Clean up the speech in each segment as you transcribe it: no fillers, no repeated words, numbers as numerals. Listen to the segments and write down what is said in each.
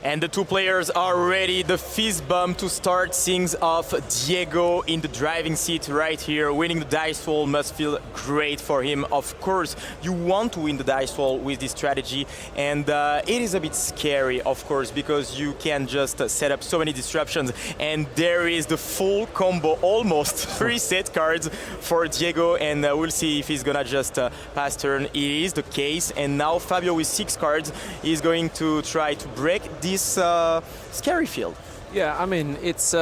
And the two players are ready. The fist bump to start things off. Diego in the driving seat right here. Winning the dice roll must feel great for him. Of course, you want to win the dice roll with this strategy. And it is a bit scary, of course, because you can just set up so many disruptions. And there is the full combo, almost 3 set cards for Diego. And we'll see if he's gonna just pass turn. It is the case. And now Fabio with 6 cards is going to try to break this scary field. Yeah, I mean, it's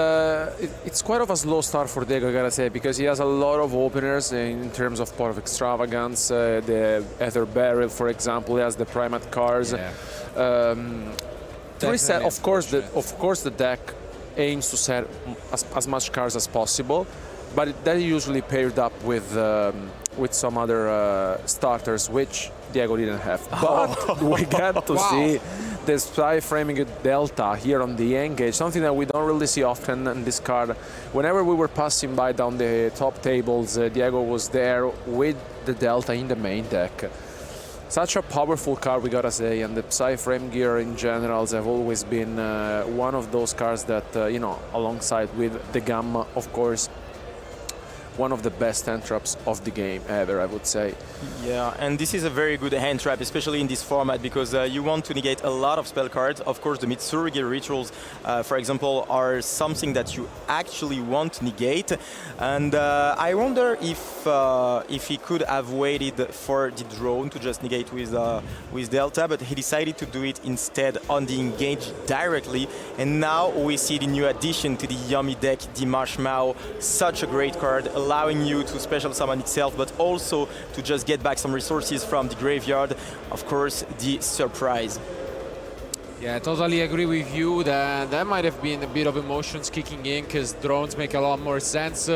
quite of a slow start for Diego, I gotta say, because he has a lot of openers in terms of Pot of Extravagance, the Ether Barrel, for example. He has the Primite cards. Yeah. To reset, of course, the deck aims to set as much cards as possible, but that usually paired up with some other starters, which Diego didn't have. But we get to see the Spy Framing Delta here on the Engage, something that we don't really see often in this card. Whenever we were passing by down the top tables, Diego was there with the Delta in the main deck. Such a powerful card, we gotta say, and the Psy Frame Gear in general have always been one of those cards that, you know, alongside with the Gamma, of course, one of the best hand traps of the game ever, I would say. Yeah, and this is a very good hand trap, especially in this format, because you want to negate a lot of spell cards. Of course, the Mitsurugi rituals, for example, are something that you actually want to negate. And I wonder if he could have waited for the drone to just negate with Delta, but he decided to do it instead on the engage directly. And now we see the new addition to the Yummy deck, the Marshmallow. Such a great card, allowing you to special summon itself, but also to just get back some resources from the graveyard. Of course, the surprise. Yeah, I totally agree with you. That might have been a bit of emotions kicking in, because drones make a lot more sense.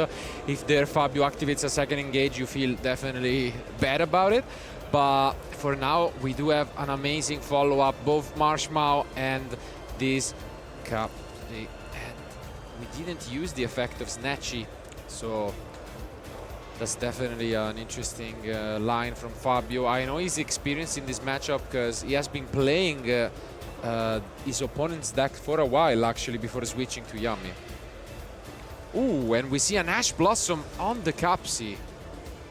If their Fabio activates a second engage, you feel definitely bad about it. But for now, we do have an amazing follow-up, both Marshmallow and this Cup. And we didn't use the effect of Snatchy, so that's definitely an interesting line from Fabio. I know he's experienced in this matchup because he has been playing his opponent's deck for a while, actually, before switching to Yummy. Ooh, and we see an Ash Blossom on the Capsi.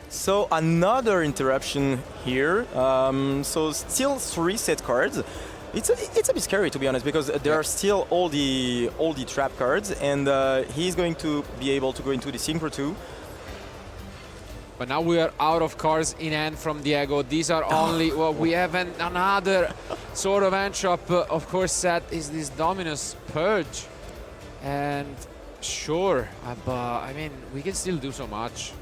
So another interruption here. So still 3 set cards. It's a bit scary, to be honest, because there are still all the trap cards, and he's going to be able to go into the Synchro 2. But now we are out of cards in hand from Diego. These are only, well, we have another sort of hand trap, of course, set is this Dominus Purge. And sure, but I mean, we can still do so much.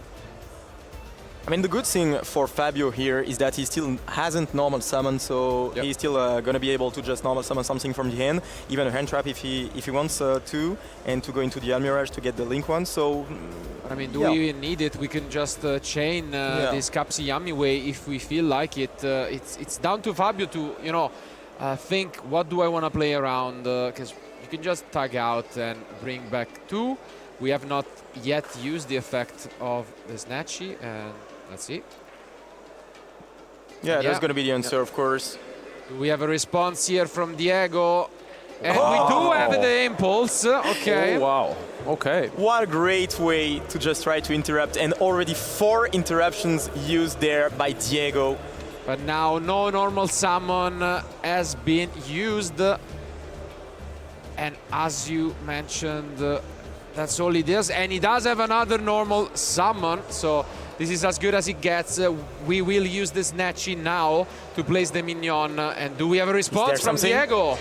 I mean, the good thing for Fabio here is that he still hasn't normal summoned, so he's still going to be able to just normal summon something from the hand, even a hand trap if he wants to, and to go into the Almirage to get the Link one. So, I mean, do we even need it? We can just chain this Capsi Yummy way if we feel like it. It's down to Fabio to, you know, think, what do I want to play around? Because you can just tag out and bring back 2. We have not yet used the effect of the Snatchy, and let's see. Yeah, that's going to be the answer, of course. We have a response here from Diego. And we do have the impulse. Okay. Oh, wow. Okay. What a great way to just try to interrupt. And already 4 interruptions used there by Diego. But now no normal summon has been used. And as you mentioned, that's all he does. And he does have another normal summon. So this is as good as it gets. We will use the Snatchy now to place the minion. And do we have a response from Diego?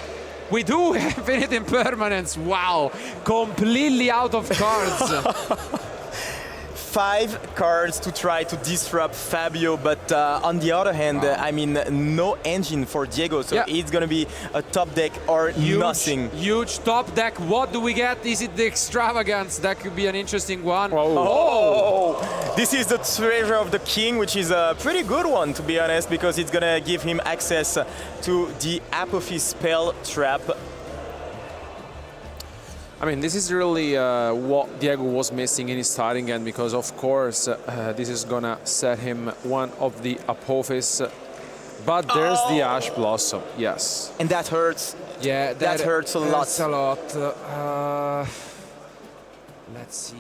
We do. Infinite Impermanence. Wow. Completely out of cards. 5 cards to try to disrupt Fabio, but on the other hand, I mean, no engine for Diego, so it's going to be a top deck or nothing. Huge top deck. What do we get? Is it the Extravagance? That could be an interesting one. Oh! This is the Treasure of the King, which is a pretty good one, to be honest, because it's going to give him access to the Apophis spell trap. I mean, this is really what Diego was missing in his starting end, because of course this is gonna set him one of the Apophis, but there's the Ash Blossom, yes. And that hurts. Yeah, that hurts a lot. Hurts a lot. Let's see.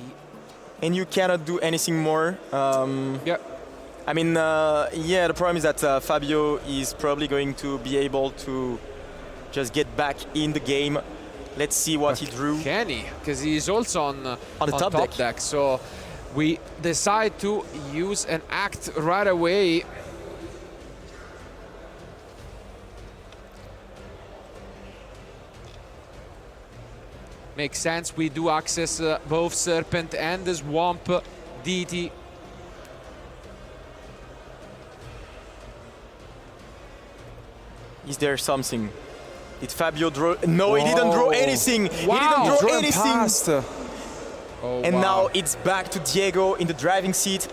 And you cannot do anything more. Yeah. I mean, yeah, the problem is that Fabio is probably going to be able to just get back in the game. Let's see what he drew. Can he? Because he's also on the top deck. So we decide to use an act right away. Makes sense. We do access both Serpent and the Swamp deity. Is there something? Did Fabio draw? No, he didn't draw anything. Wow. He didn't draw anything. Past. Oh, And wow. now it's back to Diego in the driving seat.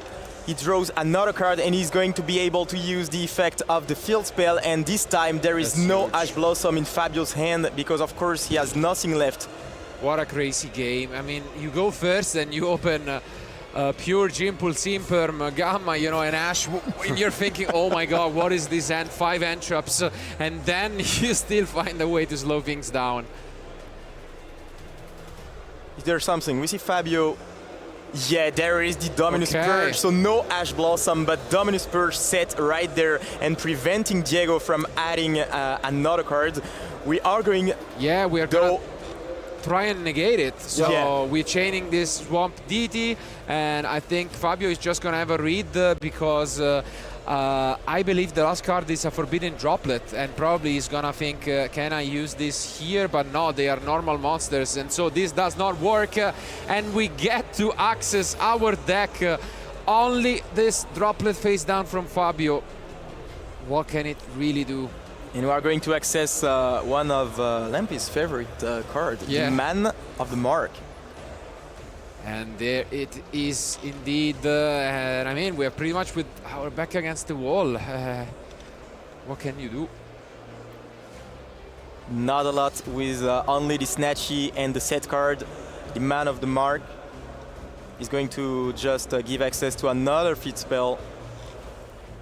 He draws another card and he's going to be able to use the effect of the field spell. And this time there is That's no huge. Ash Blossom in Fabio's hand because of course he has nothing left. What a crazy game. I mean, you go first and you open Pure, Impulse, Imperm, Gamma, you know, and Ash, and you're thinking, oh my god, what is this hand? 5 entraps, and then you still find a way to slow things down. Is there something? We see Fabio. Yeah, there is the Dominus Okay. Purge. So no Ash Blossom, but Dominus Purge set right there and preventing Diego from adding another card. We are going, Yeah, we are though, gonna try and negate it. So Yeah. we're chaining this Swamp deity, and I think Fabio is just gonna have a read because I believe the last card is a Forbidden Droplet, and probably he's gonna think, can I use this here? But no, they are normal monsters, and so this does not work, and we get to access our deck. Only this Droplet face down from Fabio. What can it really do? and we are going to access one of Lampy's favorite card, Yeah. the Man of the Mark. And there it is indeed. And I mean, we are pretty much with our back against the wall. What can you do? Not a lot with only the Snatchy and the set card. The Man of the Mark is going to just give access to another feat spell.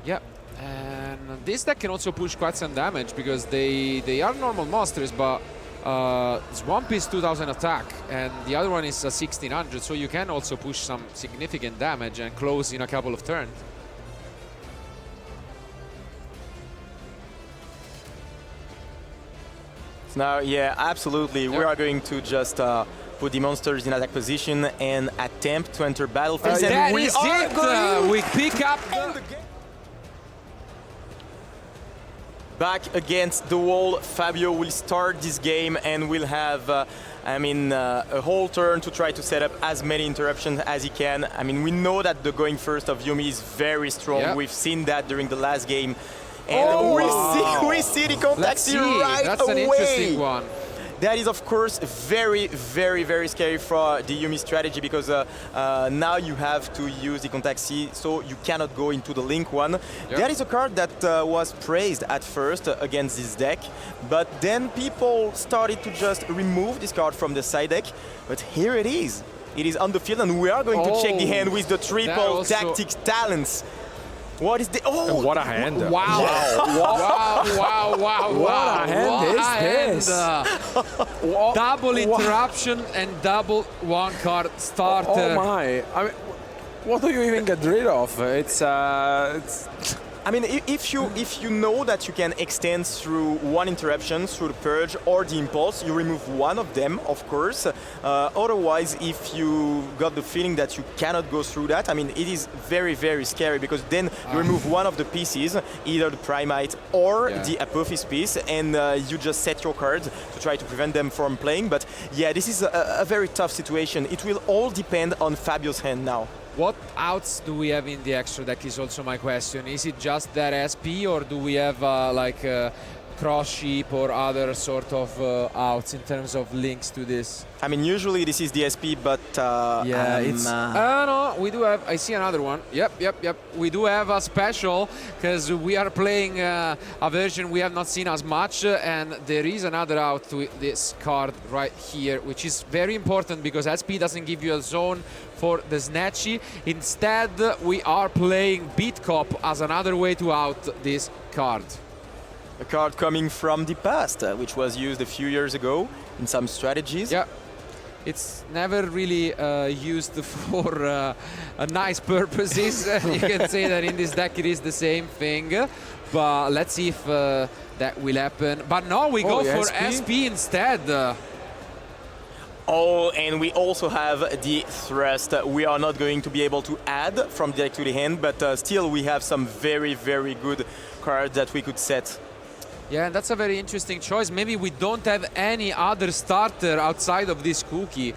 Yeah. And this deck can also push quite some damage because they are normal monsters, but Swamp is 2000 attack and the other one is 1600, so you can also push some significant damage and close in a couple of turns. Now, yeah, absolutely. We are going to just put the monsters in attack position and attempt to enter battle phase. That and we is are it! going We pick up end the game. Back against the wall, Fabio will start this game and will have, a whole turn to try to set up as many interruptions as he can. I mean, we know that the going first of Yumi is very strong. Yep. We've seen that during the last game. And we see the Let's contact see. right That's away. an interesting one. That is, of course, very, very, very scary for the Yumi strategy because now you have to use the contact C, so you cannot go into the link one. Yep. That is a card that was praised at first against this deck, but then people started to just remove this card from the side deck. But here it is. It is on the field, and we are going to check the hand with the triple also- Tactics Talents. What is the... Oh! What a hand. Wow. Wow. What a hand is this? Double interruption and double one card starter. Oh my. I mean, what do you even get rid of? It's I mean, if you know that you can extend through one interruption, through the Purge or the Impulse, you remove one of them, of course. Otherwise, if you got the feeling that you cannot go through that, I mean, it is very, very scary because then you remove one of the pieces, either the Primite or the Apophis piece, and you just set your cards to try to prevent them from playing. But yeah, this is a very tough situation. It will all depend on Fabio's hand now. What outs do we have in the extra deck is also my question. Is it just that SP or do we have cross sheep or other sort of outs in terms of links to this? I mean, usually this is the SP, but no, we do have. I see another one. Yep. We do have a special because we are playing a version we have not seen as much, and there is another out to this card right here, which is very important because SP doesn't give you a zone for the Snatchy. Instead, we are playing Beat Cop as another way to out this card. A card coming from the past, which was used a few years ago in some strategies. Yeah. It's never really used for nice purposes. You can say that in this deck it is the same thing. But let's see if that will happen. But no, we go for SP instead. Oh, and we also have the thrust. We are not going to be able to add from deck to the hand, but still we have some very, very good cards that we could set. Yeah, and that's a very interesting choice. Maybe we don't have any other starter outside of this cookie.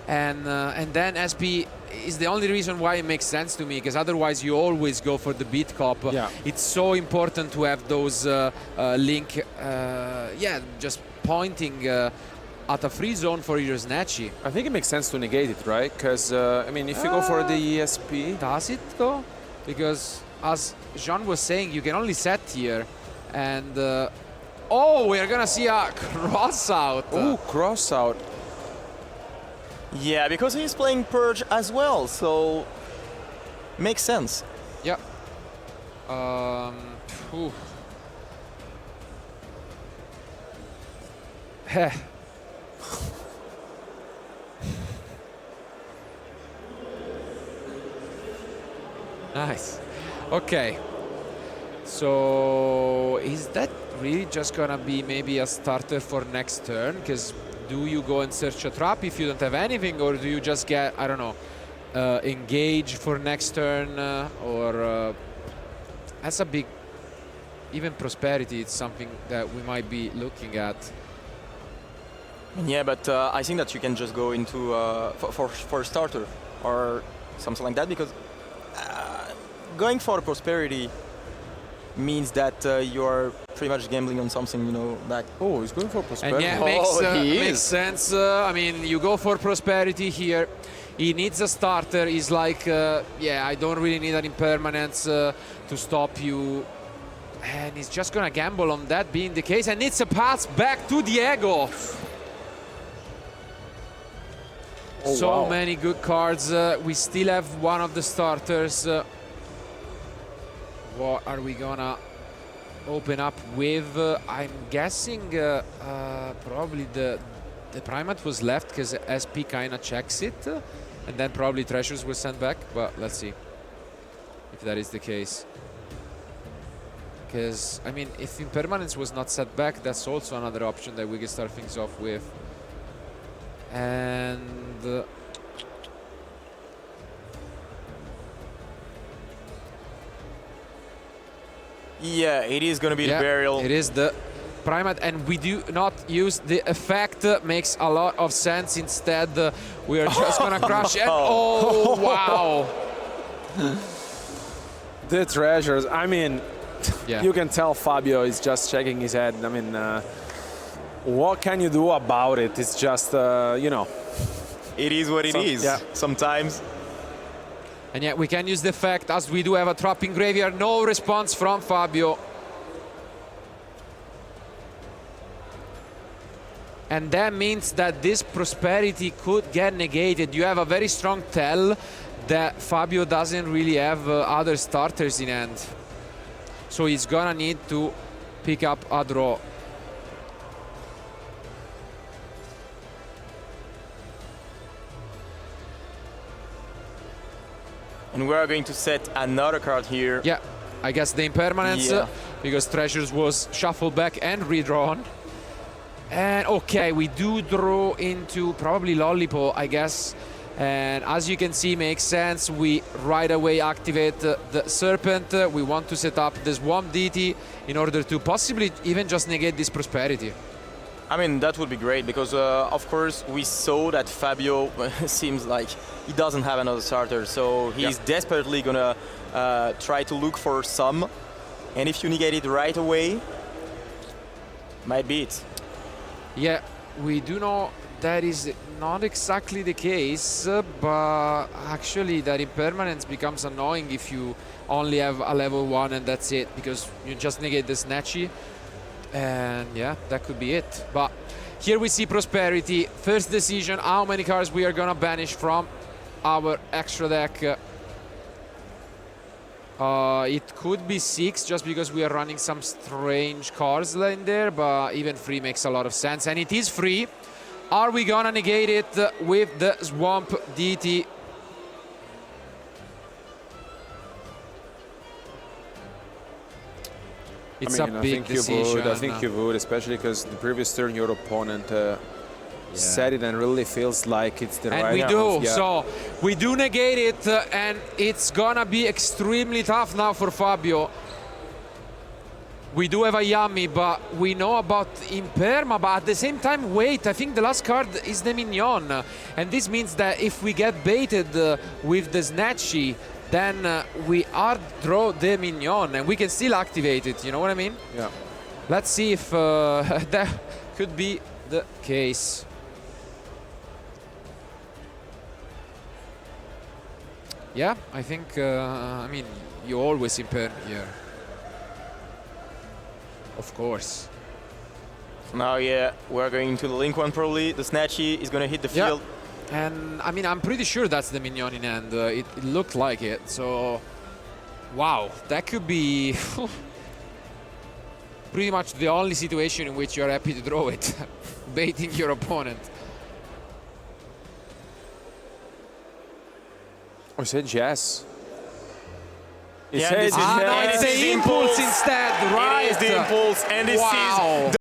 And then SP is the only reason why it makes sense to me, because otherwise you always go for the beat cop. Yeah. It's so important to have those link, just pointing at a free zone for your Snatchy. I think it makes sense to negate it, right? Because, I mean, if you go for the ESP... Does it, though? Because, as Jean was saying, you can only set here. And, oh, we're going to see a cross-out. Ooh, cross-out. Yeah, because he's playing Purge as well, so makes sense. Yeah. Ooh. Heh. Nice. Okay. So is that really just gonna be maybe a starter for next turn? Because do you go and search a trap if you don't have anything, or do you just get, I don't know, engage for next turn, or that's a big, even prosperity, it's something that we might be looking at. Yeah, but I think that you can just go into for starter or something like that, because going for prosperity means that you're pretty much gambling on something, you know, like... Oh, he's going for prosperity. And yeah, makes sense. I mean, you go for prosperity here. He needs a starter. He's like, yeah, I don't really need an impermanence to stop you. And he's just going to gamble on that being the case. And it's a pass back to Diego. Oh, so wow. many good cards. We still have one of the starters. What are we gonna open up with? I'm guessing probably the Primite was left because SP kinda checks it, and then probably treasures were sent back, but let's see if that is the case. Because, I mean, if impermanence was not set back, that's also another option that we can start things off with. And Yeah, it is going to be the burial. It is the Primite, and we do not use the effect. Makes a lot of sense. Instead, we are just going to crush it. Oh, wow. The treasures. I mean, you can tell Fabio is just shaking his head. I mean, what can you do about it? It's just, you know. It is what it is. Yeah. Sometimes. And yet we can use the effect as we do have a trap in graveyard. No response from Fabio. And that means that this prosperity could get negated. You have a very strong tell that Fabio doesn't really have other starters in hand. So he's gonna need to pick up a draw. And we are going to set another card here. Yeah, I guess the impermanence, because treasures was shuffled back and redrawn. And okay, we do draw into probably Lollipop, I guess. And as you can see, makes sense. We right away activate the Serpent. We want to set up the Swamp Deity in order to possibly even just negate this prosperity. I mean, that would be great because, of course, we saw that Fabio seems like he doesn't have another starter. So he's desperately going to try to look for some. And if you negate it right away, might be it. Yeah, we do know that is not exactly the case, but actually that impermanence becomes annoying if you only have a level 1 and that's it, because you just negate the Snatchy. And yeah, that could be it. But here we see prosperity. First decision, how many cards we are gonna banish from our extra deck. It could be 6 just because we are running some strange cards in there, but even free makes a lot of sense. And it is free. Are we gonna negate it with the Swamp Deity? It's a big decision. I think you would, especially because the previous turn your opponent said it and really feels like it's the right And we move. do, so we do negate it, and it's gonna be extremely tough now for Fabio. We do have a Yami, but we know about Imperma, but at the same time, wait, I think the last card is the Mignon. And this means that if we get baited with the Snatchy, then we hard draw the Mignon, and we can still activate it, you know what I mean? Yeah. Let's see if that could be the case. Yeah, I think, I mean, you always impair here. Of course. Now, yeah, we're going to the link one probably. The Snatchy is going to hit the field. And I mean, I'm pretty sure that's the Mignon in hand. It looked like it. So, wow, that could be pretty much the only situation in which you're happy to draw it, baiting your opponent. I said yes. Yeah, It's the impulse instead, right? It is the impulse, and this is